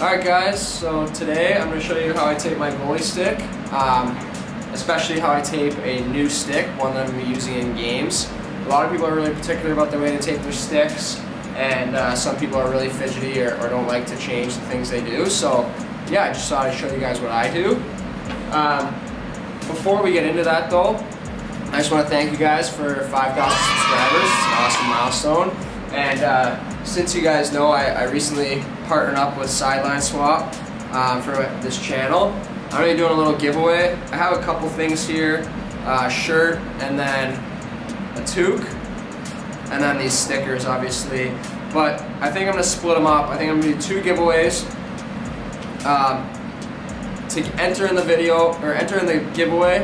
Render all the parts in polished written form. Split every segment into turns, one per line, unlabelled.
Alright guys, so today I'm going to show you how I tape my goalie stick, especially how I tape a new stick, one that I'm going to be using in games. A lot of people are really particular about the way they tape their sticks, and some people are really fidgety or don't like to change the things they do. So yeah, I just thought I'd show you guys what I do. Before we get into that though, I just want to thank you guys for 5,000 subscribers. It's an awesome milestone. And since you guys know, I recently partnered up with Sideline Swap for this channel. I'm going to be doing a little giveaway. I have a couple things here, a shirt and then a toque, and then these stickers obviously. But I think I'm going to split them up. I think I'm going to do 2 giveaways. To enter in the video, or enter in the giveaway,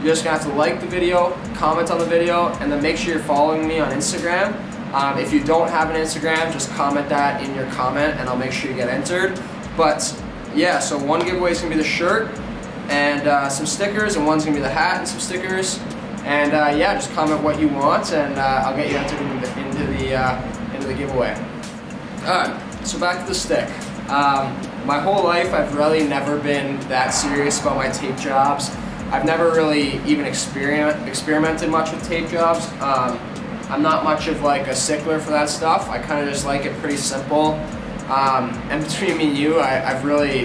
you're just going to have to like the video, comment on the video, and then make sure you're following me on Instagram. If you don't have an Instagram, just comment that in your comment and I'll make sure you get entered. But yeah, so one giveaway is going to be the shirt and some stickers, and one's going to be the hat and some stickers. And yeah, just comment what you want and I'll get you entered into the giveaway. Alright, so back to the stick. My whole life I've really never been that serious about my tape jobs. I've never really even experimented much with tape jobs. I'm not much of like a stickler for that stuff. I kind of just like it pretty simple. And between me and you, I've really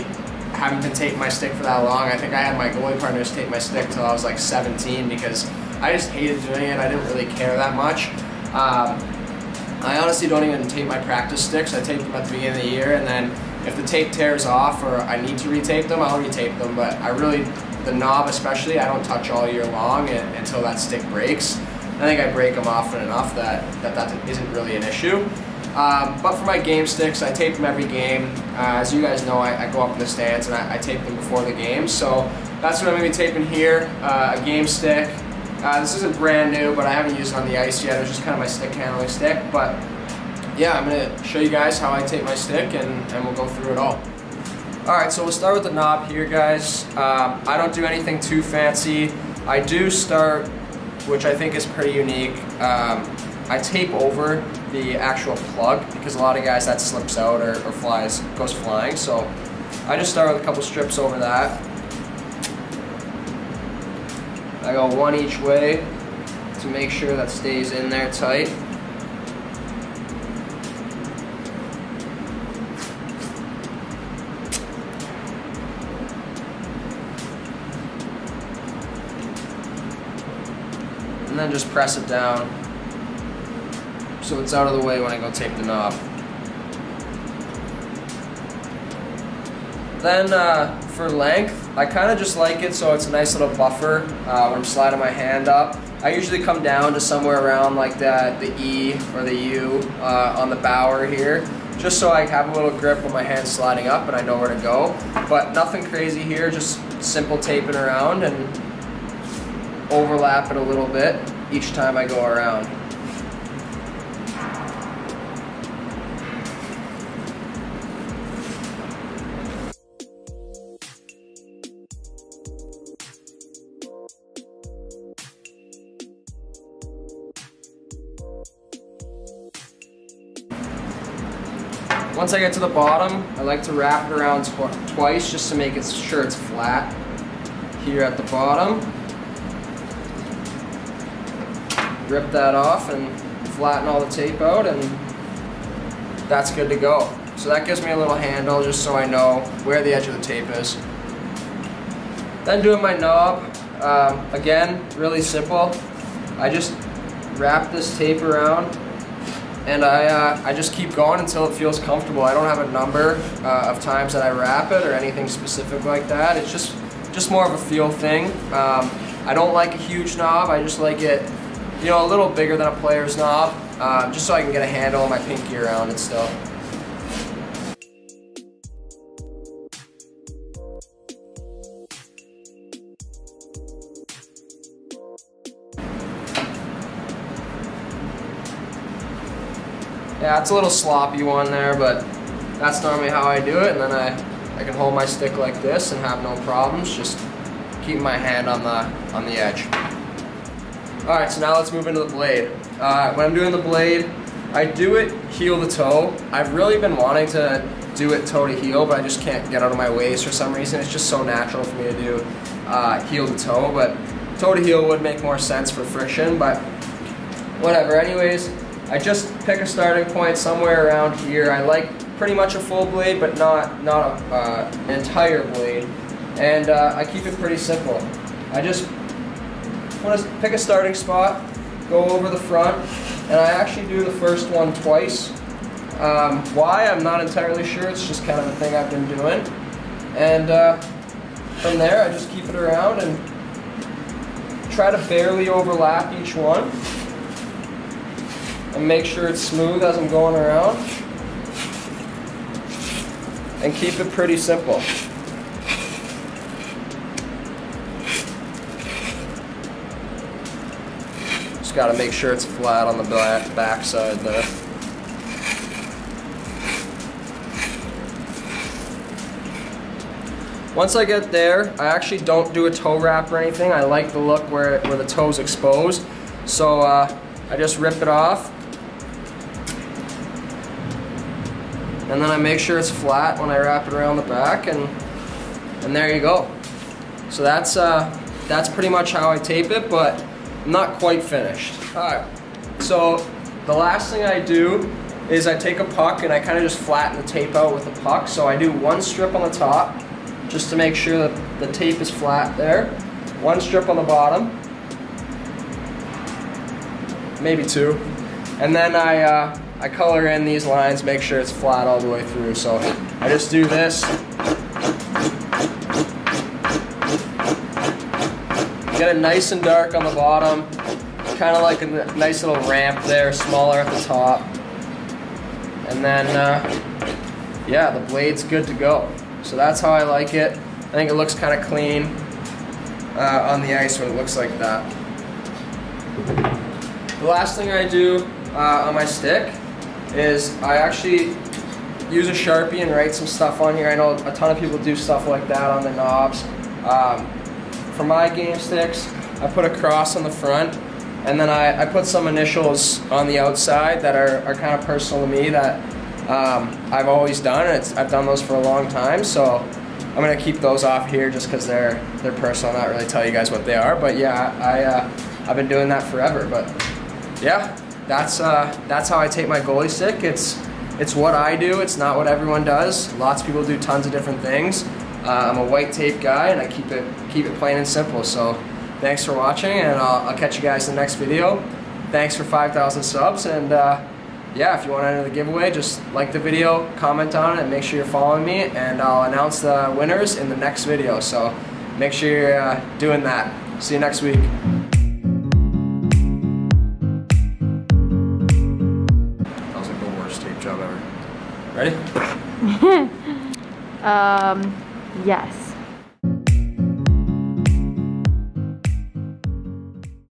haven't been taping my stick for that long. I think I had my goalie partners tape my stick till I was like 17 because I just hated doing it. I didn't really care that much. I honestly don't even tape my practice sticks. I tape them at the beginning of the year, and then if the tape tears off or I need to retape them, I'll retape them. But I really, the knob especially, I don't touch all year long until that stick breaks. I think I break them often enough that isn't really an issue. But for my game sticks, I tape them every game. As you guys know, I go up in the stands and I tape them before the game. So that's what I'm going to be taping here, a game stick. This isn't brand new, but I haven't used it on the ice yet. It was just kind of my stick handling stick. But yeah, I'm going to show you guys how I tape my stick and we'll go through it all. Alright, so we'll start with the knob here, guys. I don't do anything too fancy. I do start, which I think is pretty unique. I tape over the actual plug because a lot of guys that slips out or goes flying. So I just start with a couple strips over that. I go one each way to make sure that stays in there tight. And then just press it down so it's out of the way when I go tape the knob. Then for length, I kind of just like it so it's a nice little buffer when I'm sliding my hand up. I usually come down to somewhere around like the E or the U on the bower here, just so I have a little grip when my hand's sliding up and I know where to go. But nothing crazy here, just simple taping around and overlap it a little bit each time I go around. Once I get to the bottom, I like to wrap it around twice just to make sure it's flat here at the bottom. Rip that off and flatten all the tape out, and that's good to go. So that gives me a little handle just so I know where the edge of the tape is. Then doing my knob, again, really simple. I just wrap this tape around and I just keep going until it feels comfortable. I don't have a number of times that I wrap it or anything specific like that. It's just more of a feel thing. I don't like a huge knob. I just like it, you know, a little bigger than a player's knob, just so I can get a handle on my pinky around it still. Yeah, it's a little sloppy one there, but that's normally how I do it, and then I can hold my stick like this and have no problems, just keeping my hand on the edge. Alright, so now let's move into the blade. When I'm doing the blade, I do it heel to toe. I've really been wanting to do it toe to heel, but I just can't get out of my ways for some reason. It's just so natural for me to do heel to toe, but toe to heel would make more sense for friction, but whatever. Anyways, I just pick a starting point somewhere around here. I like pretty much a full blade, but not an entire blade, and I keep it pretty simple. I just want to pick a starting spot, go over the front, and I actually do the first one twice. Why? I'm not entirely sure. It's just kind of a thing I've been doing. And from there, I just keep it around and try to barely overlap each one and make sure it's smooth as I'm going around. And keep it pretty simple. Just got to make sure it's flat on the back side there. Once I get there, I actually don't do a toe wrap or anything. I like the look where the toe's exposed. So I just rip it off. And then I make sure it's flat when I wrap it around the back, and there you go. So that's pretty much how I tape it, but I'm not quite finished. Alright, so the last thing I do is I take a puck and I kind of just flatten the tape out with the puck. So I do one strip on the top, just to make sure that the tape is flat there. One strip on the bottom, maybe two. And then I color in these lines, make sure it's flat all the way through. So I just do this. Get it nice and dark on the bottom, kind of like a nice little ramp there, smaller at the top. And then, yeah, the blade's good to go. So that's how I like it. I think it looks kind of clean on the ice when it looks like that. The last thing I do on my stick is I actually use a Sharpie and write some stuff on here. I know a ton of people do stuff like that on their knobs. For my game sticks, I put a cross on the front, and then I put some initials on the outside that are kind of personal to me that I've always done, and I've done those for a long time, so I'm going to keep those off here just because they're personal. I'll not really tell you guys what they are, but yeah, I've been doing that forever. But yeah, that's how I tape my goalie stick. It's what I do. It's not what everyone does. Lots of people do tons of different things. I'm a white tape guy, and I keep it plain and simple. So thanks for watching, and I'll catch you guys in the next video. Thanks for 5,000 subs, and yeah, if you want to enter the giveaway, just like the video, comment on it, and make sure you're following me, and I'll announce the winners in the next video. So make sure you're doing that. See you next week. That was like the worst tape job ever. Ready?
Yes.